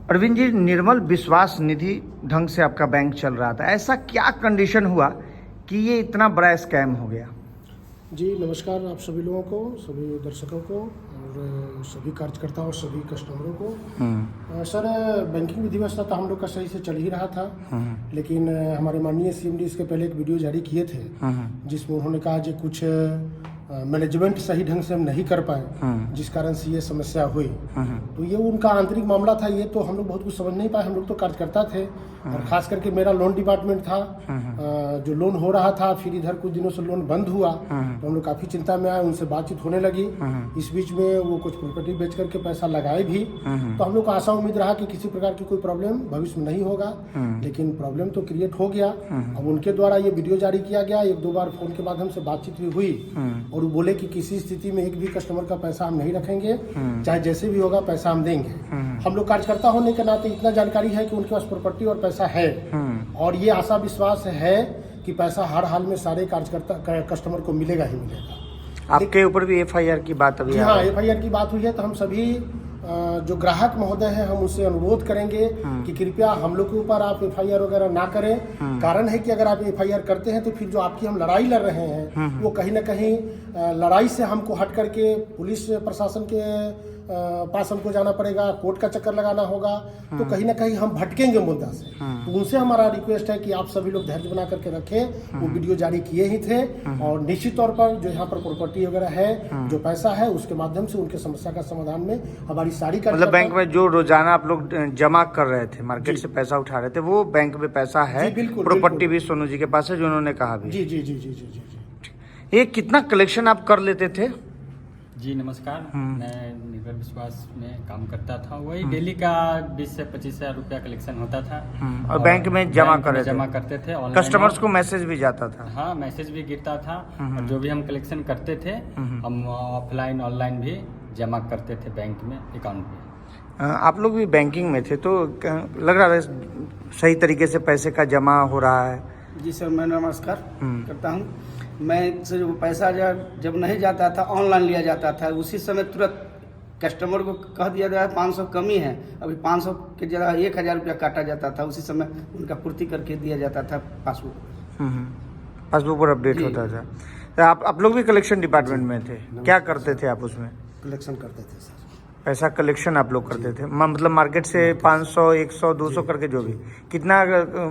अरविंद जी, निर्मल विश्वास निधि ढंग से आपका बैंक चल रहा था, ऐसा क्या कंडीशन हुआ कि ये इतना बड़ा स्कैम हो गया? जी नमस्कार आप सभी लोगों को, सभी दर्शकों को और सभी कार्यकर्ताओं और सभी कस्टमरों को। सर, बैंकिंग विधि व्यवस्था तो हम लोग का सही से चल ही रहा था, लेकिन हमारे माननीय सीएमडी इसके पहले एक वीडियो जारी किए थे जिसमें उन्होंने कहा कि कुछ मैनेजमेंट सही ढंग से हम नहीं कर पाए, जिस कारण से ये समस्या हुई। तो ये उनका आंतरिक मामला था, ये तो हम लोग बहुत कुछ समझ नहीं पाए। हम लोग तो कार्यकर्ता थे और खास करके मेरा लोन डिपार्टमेंट था, जो लोन हो रहा था, फिर इधर कुछ दिनों से लोन बंद हुआ तो हम लोग काफ़ी चिंता में आए, उनसे बातचीत होने लगी। इस बीच में वो कुछ प्रॉपर्टी बेच करके पैसा लगाए भी, तो हम लोग को आशा उम्मीद रहा कि किसी प्रकार की कोई प्रॉब्लम भविष्य में नहीं होगा, लेकिन प्रॉब्लम तो क्रिएट हो गया। अब उनके द्वारा ये वीडियो जारी किया गया, एक दो बार फोन के माध्यम से बातचीत भी हुई और वो बोले कि किसी स्थिति में एक भी कस्टमर का पैसा हम नहीं रखेंगे, चाहे जैसे भी होगा पैसा हम देंगे। हम लोग कार्यकर्ता होने के नाते इतना जानकारी है कि उनके पास प्रॉपर्टी और पैसा है और ये आशा विश्वास है कि पैसा हर हाल में सारे कार्यकर्ता कस्टमर को मिलेगा ही मिलेगा। आपके ऊपर भी एफआईआर की बात अभी? जी हाँ, एफआईआर की बात हुई है। तो हम सभी जो ग्राहक महोदय हैं, हम उससे अनुरोध करेंगे कि कृपया हम लोग के ऊपर आप एफआईआर वगैरह ना करें। कारण है कि अगर आप एफआईआर करते हैं तो फिर जो आपकी हम लड़ाई लड़ रहे हैं वो कहीं ना कहीं लड़ाई से हमको हट करके पुलिस प्रशासन के पास हमको जाना पड़ेगा, कोर्ट का चक्कर लगाना होगा, तो कहीं ना कहीं हम भटकेंगे मुद्दा से। तो उनसे हमारा रिक्वेस्ट है कि आप सभी लोग धैर्य बना करके रखें। वो वीडियो जारी किए ही थे और निश्चित तौर पर जो यहाँ पर प्रॉपर्टी वगैरह है, जो पैसा है, उसके माध्यम से उनके समस्या का समाधान में हमारी सारी मतलब बैंक में जो रोजाना आप लोग जमा कर रहे थे, मार्केट से पैसा उठा रहे थे, वो बैंक में पैसा है, प्रॉपर्टी भी सोनू जी के पास है, जो उन्होंने कहा भी। जी जी जी जी जी जी। ये कितना कलेक्शन आप कर लेते थे? जी नमस्कार, मैं निर्मल विश्वास में काम करता था। वही डेली का 20 से 25 हज़ार रुपया कलेक्शन होता था और बैंक में जमा करते थे। कस्टमर्स को मैसेज भी जाता था? हाँ, मैसेज भी गिरता था और जो भी हम कलेक्शन करते थे हम ऑफलाइन ऑनलाइन भी जमा करते थे बैंक में, अकाउंट पे। आप लोग भी बैंकिंग में थे तो लग रहा है सही तरीके से पैसे का जमा हो रहा है? जी सर, मैं नमस्कार करता हूँ। मैं से जो पैसा जब नहीं जाता था, ऑनलाइन लिया जाता था, उसी समय तुरंत कस्टमर को कह दिया जाए 500 कमी है, अभी 500 के जगह 1000 रुपया काटा जाता था, उसी समय उनका पूर्ति करके दिया जाता था पासबुक। पासबुक पर अपडेट होता था। तो आप लोग भी कलेक्शन डिपार्टमेंट में थे, क्या करते थे आप उसमें? कलेक्शन करते थे सर। पैसा कलेक्शन आप लोग करते थे, मतलब मार्केट से 500, 100, 200 करके जो भी। कितना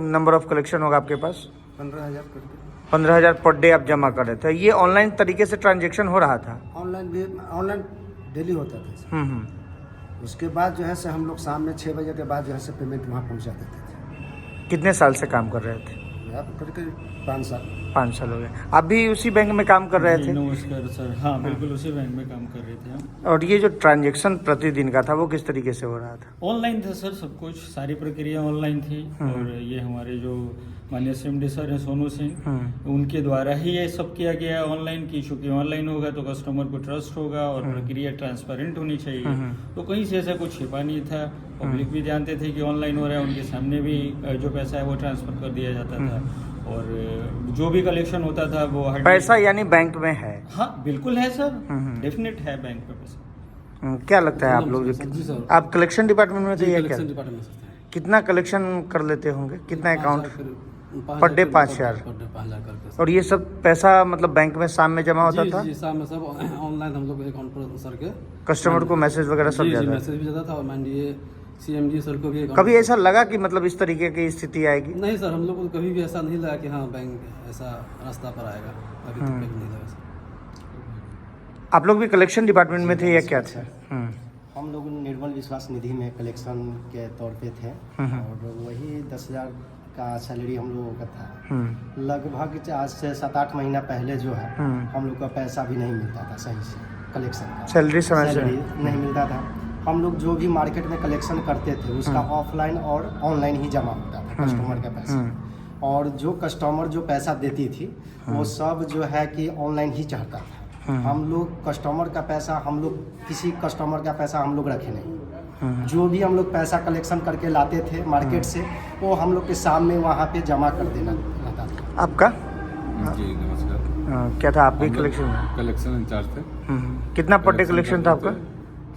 नंबर ऑफ कलेक्शन होगा आपके पास? 15,000 करके। 15,000 पर डे आप जमा कर रहे थे। ये ऑनलाइन तरीके से ट्रांजैक्शन हो रहा था? ऑनलाइन डेली होता था। उसके बाद जो है से हम लोग शाम में 6 बजे के बाद जो है से पेमेंट वहाँ पहुँचा देते थे। कितने साल से काम कर रहे थे? करीब 5 साल। 5 साल हो गए। आप भी उसी बैंक में काम कर रहे थे? नमस्कार सर, हाँ बिल्कुल उसी बैंक में काम कर रहे थे हम। और ये जो ट्रांजैक्शन प्रतिदिन का था वो किस तरीके से हो रहा था? ऑनलाइन था सर, सब कुछ, सारी प्रक्रिया ऑनलाइन थी। और ये हमारे जो माननीय सीएमडी सर हैं सोनू सिंह, उनके द्वारा ही ये सब किया गया है ऑनलाइन की। चूँकि ऑनलाइन होगा तो कस्टमर को ट्रस्ट होगा और प्रक्रिया ट्रांसपेरेंट होनी चाहिए, तो कहीं से ऐसा कुछ छिपा नहीं था। पब्लिक भी जानते थे कि ऑनलाइन हो रहा है, उनके सामने भी जो पैसा है वो ट्रांसफर कर दिया जाता था और जो भी कलेक्शन होता था वो पैसा यानी बैंक में है? हाँ बिल्कुल है सर, डेफिनेट है बैंक में पैसा। क्या लगता है आप लोग, आप कलेक्शन डिपार्टमेंट में थे या क्या? कितना कलेक्शन कर लेते होंगे, कितना अकाउंट पर डे? 5,000। और ये सब पैसा मतलब बैंक में शाम में जमा होता था? जी, शाम में सब ऑनलाइन हम लोग अकाउंट पर सर के कस्टमर को मैसेज वगैरह सब जाता? मैसेज भी जाता था और माननीय सीएमडी सर को भी। कभी ऐसा लगा कि मतलब इस तरीके की स्थिति आएगी? नहीं सर, हम लोग को कभी भी ऐसा नहीं लगा कि हाँ बैंक ऐसा रास्ता पर आएगा, अभी तक नहीं लगा सर। आप लोग भी कलेक्शन डिपार्टमेंट में थे या क्या थे? हम लोग निर्मल विश्वास निधि में कलेक्शन के तौर पे थे और वही 10,000 का सैलरी हम लोगों का था। लगभग आज से 7-8 महीना पहले जो है हम लोग का पैसा भी नहीं मिलता था सही से, कलेक्शन का सैलरी समय से नहीं मिलता था। हम लोग जो भी मार्केट में कलेक्शन करते थे उसका ऑफलाइन और ऑनलाइन ही जमा होता था कस्टमर का पैसा, और जो कस्टमर जो पैसा देती थी वो सब जो है कि ऑनलाइन ही चाहता था। हम लोग कस्टमर का पैसा, हम लोग किसी कस्टमर का पैसा हम लोग रखे नहीं। जो भी हम लोग पैसा कलेक्शन करके लाते थे मार्केट से, वो हम लोग के सामने वहाँ पे जमा कर देना रहता था। आपका? जी नमस्कार। क्या था, आप भी कलेक्शन कलेक्शन इंचार्ज थे। कितना पर डे कलेक्शन था आपका?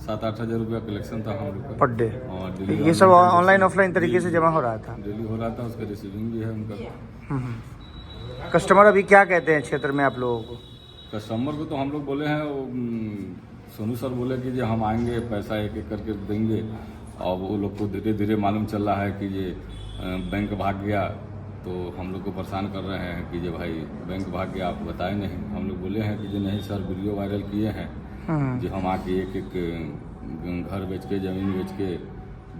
7-8 हज़ार रुपया कलेक्शन था हम लोग का। Per day? और डेली ये सब ऑनलाइन ऑफलाइन तरीके से जमा हो रहा था? डेली हो रहा था, उसका रिसीविंग भी है उनका। कस्टमर अभी क्या कहते हैं क्षेत्र में आप लोगों को? कस्टमर को तो हम लोग बोले हैं, सोनू सर बोले कि जो हम आएंगे पैसा एक एक करके देंगे, और वो लोग को धीरे धीरे मालूम चल रहा है कि ये बैंक भाग गया, तो हम लोग को परेशान कर रहे हैं कि जो भाई बैंक भाग गया, आप बताए नहीं। हम लोग बोले हैं कि जो नहीं सर, वीडियो वायरल किए हैं जो हम आके एक एक घर बेच के, ज़मीन बेच के,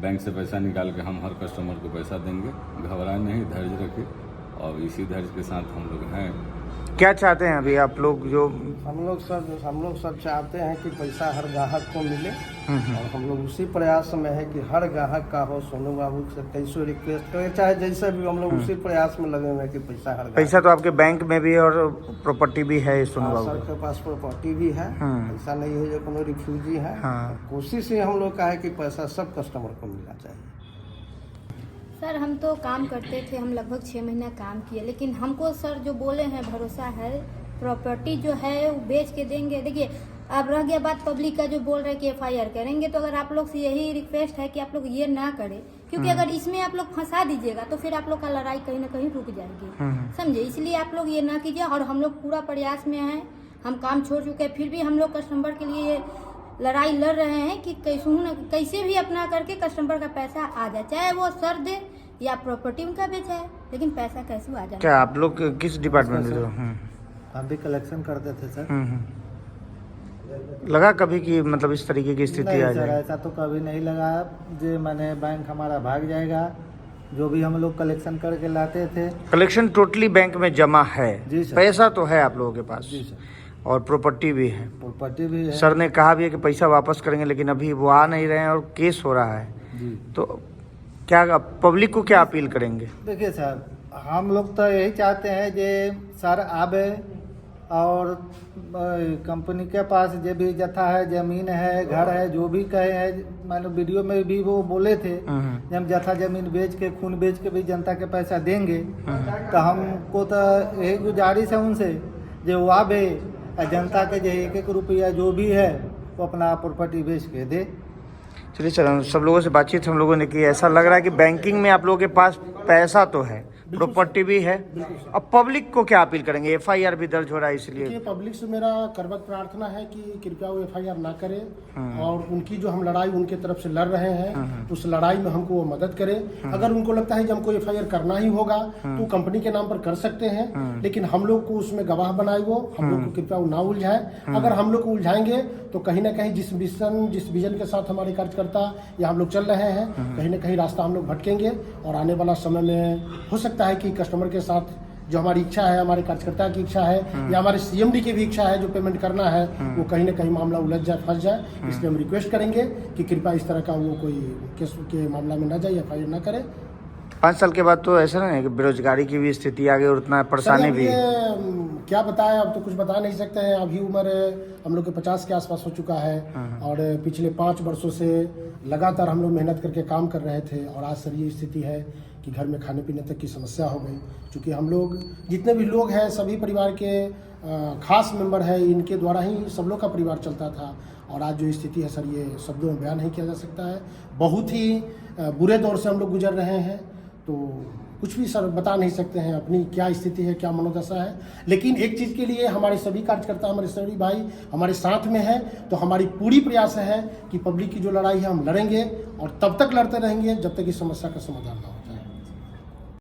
बैंक से पैसा निकाल के हम हर कस्टमर को पैसा देंगे। घबराए नहीं, धैर्य रखें, और इसी धैर्य के साथ हम लोग हैं। क्या चाहते हैं अभी आप लोग? जो हम लोग सब चाहते हैं कि पैसा हर ग्राहक को मिले, और हम लोग उसी प्रयास में है कि हर ग्राहक का हो। सोनू बाबू से कैसे रिक्वेस्ट करें, चाहे जैसे भी, हम लोग उसी प्रयास में लगे हुए हैं कि पैसा हर पैसा तो आपके बैंक में भी और प्रॉपर्टी भी है सोनू बाबू सर के पास प्रॉपर्टी भी है, ऐसा नहीं है जो कोनो रिफ्यूजी है। कोशिश ये हम लोग का है कि पैसा सब कस्टमर को मिलना चाहिए। सर हम तो काम करते थे, हम लगभग 6 महीना काम किए, लेकिन हमको सर जो बोले हैं भरोसा है, प्रॉपर्टी जो है वो बेच के देंगे। देखिए अब रह गया बात पब्लिक का जो बोल रहे हैं कि FIR करेंगे, तो अगर आप लोग से यही रिक्वेस्ट है कि आप लोग ये ना करें, क्योंकि अगर इसमें आप लोग फंसा दीजिएगा तो फिर आप लोग का लड़ाई कहीं ना कहीं रुक जाएगी, समझे। इसलिए आप लोग ये ना कीजिए, और हम लोग पूरा प्रयास में हैं, हम काम छोड़ चुके हैं, फिर भी हम लोग कस्टमर के लिए लड़ाई लड़ रहे हैं कि कैसे भी अपना करके कस्टमर का पैसा आ जाए, चाहे वो सर दे या प्रॉपर्टी उनका बेचा है, लेकिन पैसा कैसे आ जाए। क्या आप लोग किस डिपार्टमेंट में? हम भी कलेक्शन करते थे सर। लगा कभी कि मतलब इस तरीके की स्थिति आ जाए? ऐसा तो कभी नहीं लगा जो मैंने बैंक हमारा भाग जाएगा। जो भी हम लोग कलेक्शन करके लाते थे, कलेक्शन टोटली बैंक में जमा है? जी सर। पैसा तो है आप लोगों के पास? जी सर। और प्रॉपर्टी भी है? प्रॉपर्टी भी है। सर ने कहा भी है कि पैसा वापस करेंगे, लेकिन अभी वो आ नहीं रहे हैं और केस हो रहा है जी। तो क्या पब्लिक को क्या अपील करेंगे? देखिए सर, हम लोग तो यही चाहते हैं जे सर आवे, और कंपनी के पास जो भी जथा है, जमीन है, घर है, जो भी कहे हैं, मान लो वीडियो में भी वो बोले थे जब हम जथा जमीन बेच के, खून बेच के भी जनता के पैसा देंगे, तो हमको तो यही गुजारिश है उनसे जो वो आवे, जनता के जो 1-1 रुपया जो भी है वो अपना प्रॉपर्टी बेच के दे। चलिए सर, सब लोगों से बातचीत हम लोगों ने की, ऐसा लग रहा है कि बैंकिंग में आप लोगों के पास पैसा तो है, प्रॉपर्टी भी है। अब पब्लिक को क्या अपील करेंगे? FIR भी दर्ज हो रहा है, इसलिए पब्लिक से मेरा करबद्ध प्रार्थना है कि कृपया वो FIR ना करें, और उनकी जो हम लड़ाई उनके तरफ से लड़ रहे हैं, उस लड़ाई में हमको वो मदद करें। अगर उनको लगता है कि हमको FIR करना ही होगा तो कंपनी के नाम पर कर सकते हैं, लेकिन हम लोग को उसमें गवाह बनाए, वो हम लोग को कृपया वो ना उलझाए। अगर हम लोग को उलझाएंगे तो कहीं ना कहीं जिस विजन के साथ हमारे कार्यकर्ता या हम लोग चल रहे हैं, कहीं ना कहीं रास्ता हम लोग भटकेंगे, और आने वाला समय में हो सकता है कि कस्टमर के साथ जो हमारी इच्छा है, हमारे कार्यकर्ता की इच्छा है, या हमारे CMD की भी इच्छा है जो पेमेंट करना है, वो कहीं ना कहीं मामला उलझ जाए, फंस जाए। इसलिए हम रिक्वेस्ट करेंगे कि कृपया इस तरह का वो कोई केस के मामला में ना जाए, FIR ना करे। 5 साल के बाद तो ऐसा नहीं है कि बेरोजगारी की भी स्थिति आ गई और उतना परेशानी भी? क्या बताएं, अब तो कुछ बता नहीं सकते हैं। अभी उम्र हम लोग के 50 के आसपास हो चुका है, और पिछले 5 वर्षों से लगातार हम लोग मेहनत करके काम कर रहे थे, और आज सर ये स्थिति है कि घर में खाने पीने तक की समस्या हो गई। क्योंकि हम लोग जितने भी लोग हैं, सभी परिवार के खास मेंबर हैं, इनके द्वारा ही सब लोग का परिवार चलता था, और आज जो स्थिति है सर, ये शब्दों में बयान नहीं किया जा सकता है। बहुत ही बुरे दौर से हम लोग गुजर रहे हैं, तो कुछ भी सर बता नहीं सकते हैं अपनी क्या स्थिति है, क्या मनोदशा है। लेकिन एक चीज़ के लिए हमारे सभी कार्यकर्ता, हमारे सभी भाई हमारे साथ में हैं, तो हमारी पूरी प्रयास है कि पब्लिक की जो लड़ाई है हम लड़ेंगे, और तब तक लड़ते रहेंगे जब तक इस समस्या का समाधान ना हो।